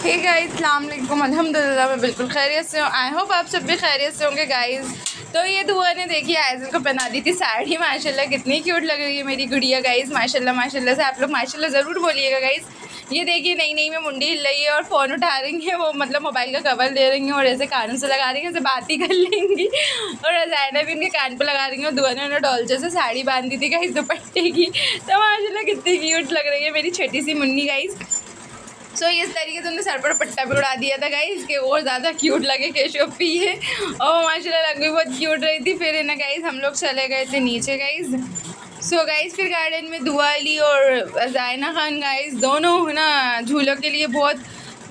Hey guys, अस्सलाम वालेकुम। अल्हम्दुलिल्लाह मैं बिल्कुल खैरियत से हूँ। आई होप आप सब भी खैरियत से होंगे गाइस। तो ये दुआ ने देखिए आइज़ल को पहना दी थी साड़ी। माशाल्लाह कितनी क्यूट लग रही है मेरी गुड़िया गाइस। माशाल्लाह माशाल्लाह से आप लोग माशाल्लाह ज़रूर बोलिएगा गाइस। ये देखिए नई नई में मुंडी हिल रही है और फ़ोन उठा रही है, वो मतलब मोबाइल का कवर ले रही हैं और ऐसे कानों से लगा रही हैं, ऐसे बात ही कर लेंगी। और रज़ाना भी उनके कान पर लगा रही हैं। और दुआ ने उन्हें डॉल जैसे साड़ी बांध दी थी गाइस दुपट्टे की। तो माशाल्लाह कितनी क्यूट लग रही है मेरी छोटी सी मुन्नी गाइस। सो इस तरीके से उन्हें सर पर पट्टा भी उड़ा दिया था गाइस कि और ज़्यादा क्यूट लगे केशव पी है। और माशाल्लाह लग भी बहुत क्यूट रही थी। फिर ना गाइस हम लोग चले गए थे नीचे गाइस। सो गाइस फिर गार्डन में दुआ अली और ज़ायना खान गाइस दोनों ना झूलों के लिए बहुत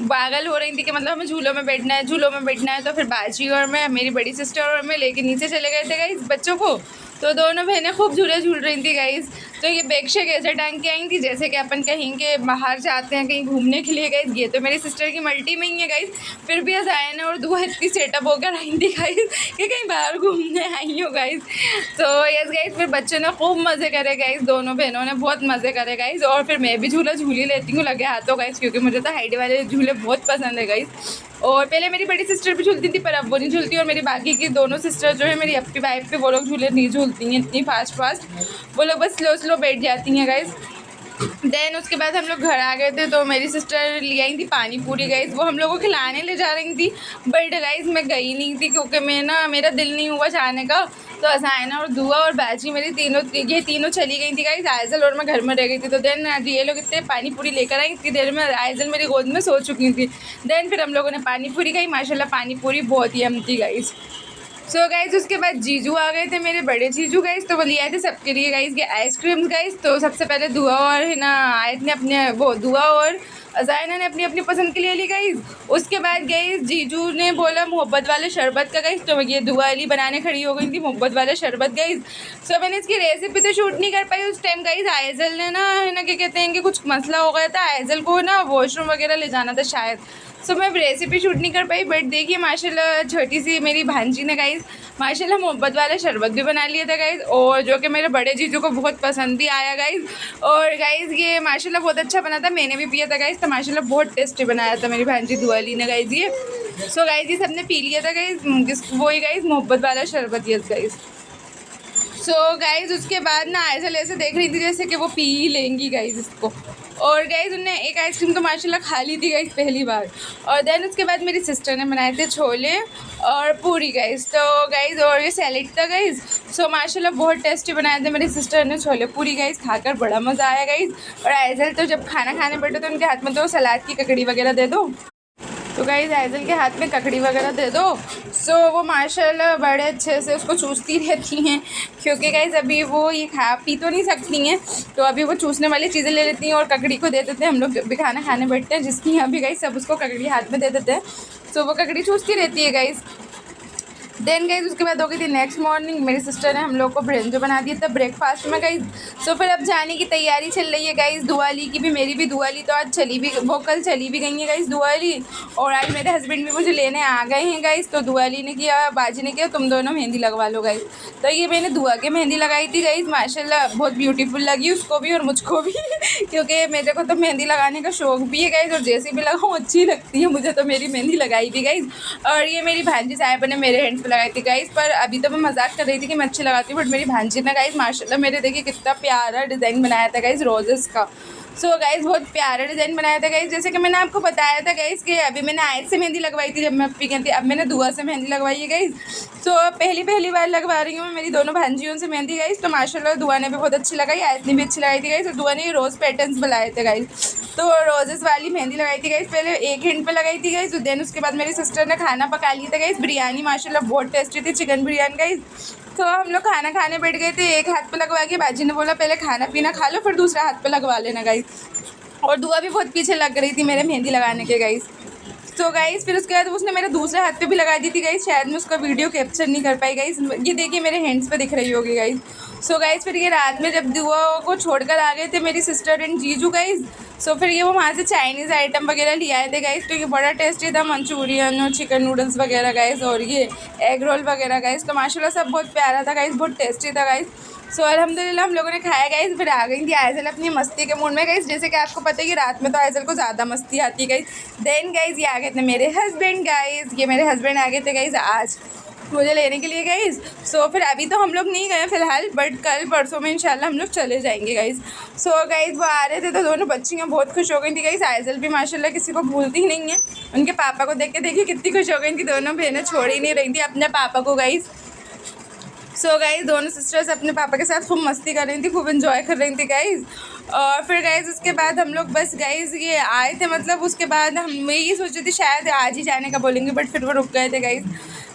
पागल हो रही थी कि मतलब हमें झूलों में बैठना है, झूलों में बैठना है। तो फिर बाजी और मैं, मेरी बड़ी सिस्टर और मैं लेके नीचे चले गए थे गाइस बच्चों को। तो दोनों बहनें खूब झूले झूल रही थी गाइस। तो ये बैग शेक ऐसे टांग के आई थी जैसे कि अपन कहीं के बाहर जाते हैं कहीं घूमने के लिए गाइस। ये तो मेरी सिस्टर की मल्टी में ही है गाइस। फिर भी ज़ायना और दुआ इतनी सेटअप होकर आई थी गाइस कि कहीं बाहर घूमने आई हो गाइस। तो यस गाइस फिर बच्चों ने खूब मज़े करे गाइस, दोनों बहनों ने बहुत मज़े करे गाइस। और फिर मैं भी झूला झूल ही लेती हूँ लगे हाथों गाइस, क्योंकि मुझे तो हाइट वाले झूले बहुत पसंद है गाइस। और पहले मेरी बड़ी सिस्टर भी झूलती थी पर अब वो नहीं झूलती। और मेरी बाकी की दोनों सिस्टर जो है मेरी अप्पी वाइफ पे, वो लोग झूले नहीं झूलती हैं इतनी फास्ट। वो लोग बस स्लो बैठ जाती हैं गाइस। देन उसके बाद हम लोग घर आ गए थे। तो मेरी सिस्टर ले आई थी पानी पूरी गाइस, वो हम लोग को खिलाने ले जा रही थी। बट गाइस मैं गई नहीं थी क्योंकि मेरा दिल नहीं हुआ जाने का। तो ज़ायना और दुआ और बाजी मेरी ये तीनों चली गई थी गाइस। आइज़ल और मैं घर में रह गई थी। तो देन ये लोग इतने पानी पूरी लेकर आई, इतनी देर में आइज़ल मेरी गोद में सो चुकी थी। देन फिर हम लोगों ने पानी पूरी खाई। माशाल्लाह पानी पूरी बहुत ही यम्मी थी गाइस। सो गाइस उसके बाद जीजू आ गए थे, मेरे बड़े जीजू गाइस। तो वो लिए आए थे सबके लिए गाइस ये आइसक्रीम्स गाइस। तो सबसे पहले दुआ और है ना आयत ने अपने वो दुआ और ज़ायना ने अपनी अपनी पसंद के लिए ली गाइस। उसके बाद गाइस जीजू ने बोला मोहब्बत वाले शरबत का गाइस। तो ये दुआ अली बनाने खड़ी हो गई थी मोहब्बत वाला शरबत गाइस। सो मैंने इसकी रेसिपी तो शूट नहीं कर पाई उस टाइम गाइस। आइज़ल ने ना है ना क्या कहते हैं कि कुछ मसला हो गया था, आइज़ल को ना वॉशरूम वगैरह ले जाना था शायद। सो मैं रेसिपी शूट नहीं कर पाई। बट देखिए माशाल्लाह छोटी सी मेरी भांजी ने गाइस माशाल्लाह मोहब्बत वाला शरबत भी बना लिया था गाइस, और जो कि मेरे बड़े जीजू को बहुत पसंद भी आया गाइस। और गाइस ये माशाल्लाह बहुत अच्छा बना था, मैंने भी पिया था गाइस। तो माशाल्लाह बहुत टेस्टी बनाया था मेरी भांजी दुआ अली ने गाइस ये। सो गाइस ये सबने पी लिया था गाइस, वही गाइस मोहब्बत वाला शरबत यस गाइस। सो गाइस उसके बाद ना आइज़ल ऐसे देख रही थी जैसे कि वो पी ही लेंगी गाइस इसको। और गाइस उनने एक आइसक्रीम तो माशाल्लाह खा ली थी गाइस पहली बार। और देन उसके बाद मेरी सिस्टर ने बनाए थे छोले और पूरी गाइस। तो गाइस और ये सैलेड था गाइस। सो माशाल्लाह बहुत टेस्टी बनाए थे मेरी सिस्टर ने छोले पूरी गाइस, खाकर बड़ा मज़ा आया गाइस। और आइज़ल तो जब खाना खाने बैठे तो उनके हाथ में तो सलाद की ककड़ी वगैरह दे दो। तो गाइस आइज़ल के हाथ में ककड़ी वगैरह दे दो। सो वो माशाल्लाह बड़े अच्छे से उसको चूसती रहती हैं, क्योंकि गाइस अभी वो ये खा पी तो नहीं सकती हैं। तो अभी वो चूसने वाली चीज़ें ले लेती हैं और ककड़ी को दे देते हैं। हम लोग जब भी खाना खाने बैठते हैं जिसकी यहाँ भी गाइस सब उसको ककड़ी हाथ में दे देते हैं। सो वो ककड़ी चूसती रहती है गाइस। देन गाइस उसके बाद हो गई थी नेक्स्ट मॉर्निंग, मेरी सिस्टर ने हम लोग को ब्रेंजो बना दिया था ब्रेकफास्ट में गाइस। सो फिर अब जाने की तैयारी चल रही है गाइस दुआ अली की भी, मेरी भी। दुआ अली तो आज चली भी, वो कल चली भी गई है गाइस दुआ अली। और आज मेरे हस्बैंड भी मुझे लेने आ गए हैं गाइस। तो दुआ अली ने किया, बाजी ने किया तुम दोनों मेहंदी लगवा लो गाइस। तो ये मैंने दुआ के मेहंदी लगाई थी गाइस, माशाल्लाह बहुत ब्यूटीफुल लगी उसको भी और मुझको भी क्योंकि मेरे को तो मेहंदी लगाने का शौक भी है गाइस। और जैसे भी लगाऊँ अच्छी लगती है मुझे, तो मेरी मेहंदी लगाई थी गाइस। और ये मेरी भांजी साहिबा ने मेरे हैंड्स पर लगाई थी गाइस। पर अभी तो मैं मजाक कर रही थी कि मैं अच्छी लगाती हूँ, बट मेरी भांजी ने गाइस माशाल्लाह मेरे देखिए कितना प्यारा डिज़ाइन बनाया था गाइस रोजेस का। सो गाइस बहुत प्यारा डिज़ाइन बनाया था गाइस। जैसे कि मैंने आपको बताया था गाइस कि अभी मैंने आयत से मेहंदी लगवाई थी जब मैं अप्पी कहती, अब मैंने दुआ से मेहंदी लगवाई है गाइस। सो पहली बार लगवा रही हूँ मैं मेरी दोनों भांजियों से मेहंदी गाइस। तो माशाल्लाह दुआ ने भी बहुत अच्छी लगाई, आयत ने भी अच्छी लगाई थी गाइस। और दुआ ने रोज़ पैटर्न्स बनाए थे गाइस। तो रोजेस वाली मेहंदी लगाई थी गाइस, पहले एक हैंड पे लगाई थी गाइस। देन उसके बाद मेरी सिस्टर ने खाना पका लिया था गाइस, बिरयानी माशाल्लाह बहुत टेस्टी थी, चिकन बिरयानी गाइस। तो हम लोग खाना खाने बैठ गए थे, एक हाथ पे लगवा के बाजी ने बोला पहले खाना पीना खा लो फिर दूसरा हाथ पे लगवा लेना गाइस। और दुआ भी बहुत पीछे लग रही थी मेरे मेहंदी लगाने के गाइस। तो गाइस फिर उसके बाद उसने मेरे दूसरे हाथ पे भी लगा दी थी गाइस, शायद मैं उसका वीडियो कैप्चर नहीं कर पाई गाइस। ये देखिए मेरे हैंड्स पे दिख रही होगी गाइस। सो गाइस फिर ये रात में जब दुआ को छोड़कर आ गए थे मेरी सिस्टर एंड जीजू गाइस। सो फिर ये वो वहाँ से चाइनीज़ आइटम वगैरह ले आए थे गाइस। तो ये बड़ा टेस्टी था, मंचूरियन और चिकन नूडल्स वगैरह गाइस, और ये एग रोल वगैरह गाइस। तो माशाल्लाह सब बहुत प्यारा था गाइस, बहुत टेस्टी था गाइस। सो अल्हम्दुलिल्लाह हम लोगों ने खाया गाइस। फिर आ गई थी आयज़ल अपनी मस्ती के मूड में गाइस। जैसे कि आपको पता है कि रात में तो आयज़ल को ज़्यादा मस्ती आती है गाइस। देन गाइस ये आ गए थे मेरे हस्बैंड गाइस। ये मेरे हस्बैंड आ गए थे गाइस आज मुझे लेने के लिए गाइस। सो फिर अभी तो हम लोग नहीं गए फ़िलहाल, बट कल परसों में इंशाल्लाह हम लोग चले जाएंगे गाइस। सो गाइस वो आ रहे थे तो दोनों बच्चियाँ बहुत खुश हो गई थी गाइस। आयज़ल भी माशाल्लाह किसी को भूलती ही नहीं है। उनके पापा को देख के देखिए कितनी खुश हो गई थी। दोनों बहनें छोड़ ही नहीं रही थी अपने पापा को गाइस। सो गाइस दोनों सिस्टर्स अपने पापा के साथ खूब मस्ती कर रही थी, खूब एंजॉय कर रही थी गाइस। और फिर गाइस उसके बाद हम लोग बस गाइस ये आए थे, मतलब उसके बाद हम यही सोच रहे थे शायद आज ही जाने का बोलेंगे, बट फिर वो रुक गए थे गाइस।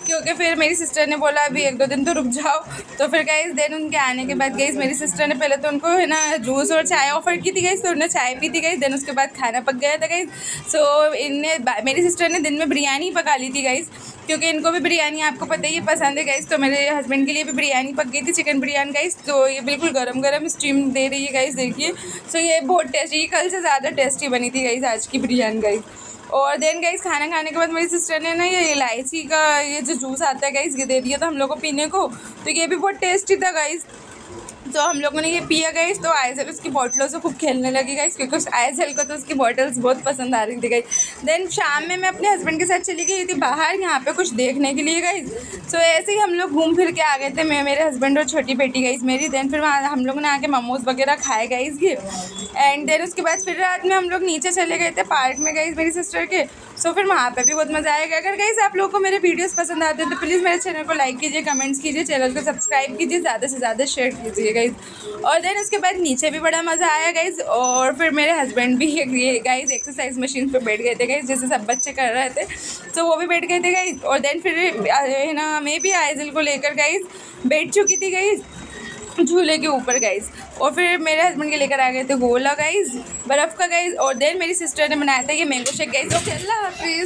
क्योंकि फिर मेरी सिस्टर ने बोला अभी 1-2 दिन तो रुक जाओ। तो फिर गाइस देन उनके आने के बाद गाइस मेरी सिस्टर ने पहले तो उनको है ना जूस और चाय ऑफ़र की थी गाइस। तो उन्होंने चाय पी थी गाइस। देन उसके बाद खाना पक गया था गाइस। सो मेरी सिस्टर ने दिन में बिरयानी पका ली थी गाइस, क्योंकि इनको भी बिरयानी आपको पता ही है पसंद है गाइस। तो मेरे हस्बैंड के लिए भी बिरयानी पक गई थी, चिकन बिरयानी गाइस। तो ये बिल्कुल गरम गरम स्टीम दे रही है गाइस, देखिए। सो ये बहुत टेस्टी, कल से ज़्यादा टेस्टी बनी थी गाइस आज की बिरयानी गाइस। और देन गाइस खाना खाने के बाद मेरी सिस्टर ने ना ये इलायची का ये जो जूस आता है गाइस ये दे दिया था हम लोग को पीने को। तो ये भी बहुत टेस्टी था गाइस। तो हम लोगों ने ये पिया गाइस। तो आयज़ल उसकी बॉटलों से खूब खेलने लगी गाइस, क्योंकि उस आयज़ल को तो उसकी बॉटल्स बहुत पसंद आ रही थी गाइस। देन शाम में मैं अपने हस्बैंड के साथ चली गई थी बाहर यहाँ पे कुछ देखने के लिए गाइस। सो ऐसे ही हम लोग घूम फिर के आ गए थे, मैं मेरे हस्बैंड और छोटी बेटी गाइस मेरी। देन फिर वहाँ हम लोग ने आके मोमोज़ वगैरह खाए गाइस ये। एंड देन उसके बाद फिर रात में हम लोग नीचे चले गए थे पार्क में गाइस मेरी सिस्टर के। सो फिर वहाँ पे भी बहुत मज़ा आएगा। अगर गाइस आप लोगों को मेरे वीडियोस पसंद आते हैं तो प्लीज़ मेरे चैनल को लाइक कीजिए, कमेंट्स कीजिए, चैनल को सब्सक्राइब कीजिए, ज़्यादा से ज़्यादा शेयर कीजिए गाइस। और देन उसके बाद नीचे भी बड़ा मज़ा आया गाइस। और फिर मेरे हस्बैंड भी ये गाइस एक्सरसाइज मशीन पे बैठ गए थे गाइस, जैसे सब बच्चे कर रहे थे। तो वो भी बैठ गए थे गाइस। और देन फिर है ना मैं भी आयज़ल को लेकर गाइस बैठ चुकी थी गाइस झूले के ऊपर गाइस। और फिर मेरे हस्बैंड के लेकर आ गए थे गोला गाइस बर्फ़ का गाइस। और देन मेरी सिस्टर ने बनाया था ये मैंगो शेक गाइस। ओके अल्लाह हाफिज़।